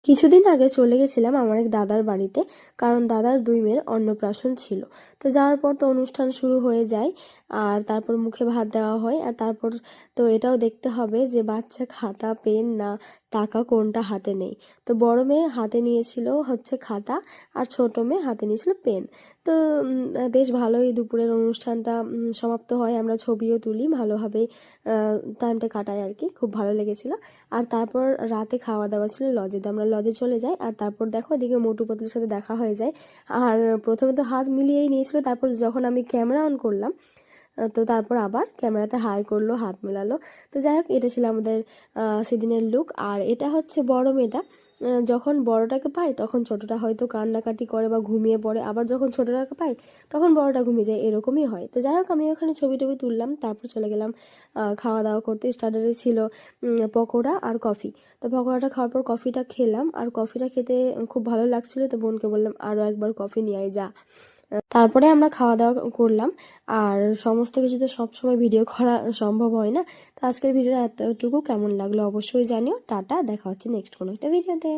কিছুদিন আগে চলে গেছিলাম আমার এক দাদার বাড়িতে, কারণ দাদার 2 মেয়ের অন্নপ্রাশন ছিল। তো যাওয়ার পর তো অনুষ্ঠান শুরু হয়ে যায়, আর তারপর মুখে ভাত দেওয়া হয়, আর তারপর তো এটাও দেখতে হবে যে বাচ্চা খাতা পেন না টাকা কোনটা হাতে নেই। তো বড় মেয়ে হাতে নিয়েছিল হচ্ছে খাতা, আর ছোট মেয়ে হাতে নিয়েছিল পেন। তো বেশ ভালোই দুপুরের অনুষ্ঠানটা সমাপ্ত হয়, আমরা ছবিও তুলি ভালোভাবে, টাইমটা কাটাই আর কি, খুব ভালো লেগেছিল। আর তারপর রাতে খাওয়া দাওয়া ছিল লজে, তো আমরা লজে চলে যাই। আর তারপর দেখো এদিকে মোটু পাতলুর সাথে দেখা হয়ে যায়। আর প্রথমে তো হাত মিলিয়েই নিয়েছিল, তারপর যখন আমি ক্যামেরা অন করলাম, তো তারপর আবার ক্যামেরাতে হাই করলো, হাত মেলালো। তো যাই হোক, এটা ছিল আমাদের সেদিনের লুক। আর এটা হচ্ছে বড় মেয়েটা, যখন বড়টাকে পাই তখন ছোটটা হয়তো কান্নাকাটি করে বা ঘুমিয়ে পড়ে, আবার যখন ছোটটাকে পাই তখন বড়টা ঘুমিয়ে যায়, এরকমই হয়। তো যাই হোক, আমি ওখানে ছবি টবি তুললাম, তারপর চলে গেলাম খাওয়া দাওয়া করতে। স্টার্টারে ছিল পকোড়া আর কফি। তো পকোড়াটা খাওয়ার পর কফিটা খেলাম, আর কফিটা খেতে খুব ভালো লাগছিল। তো বোনকে বললাম আরও একবার কফি নিয়ে আয় যা। তারপরে আমরা খাওয়া দাওয়া করলাম। আর সমস্ত কিছু তো সবসময় ভিডিও করা সম্ভব হয় না। তো আজকের ভিডিওটা এতটুকু, কেমন লাগলো অবশ্যই জানিও। টাটা, দেখা হচ্ছে নেক্সট কোনো একটা ভিডিওতে।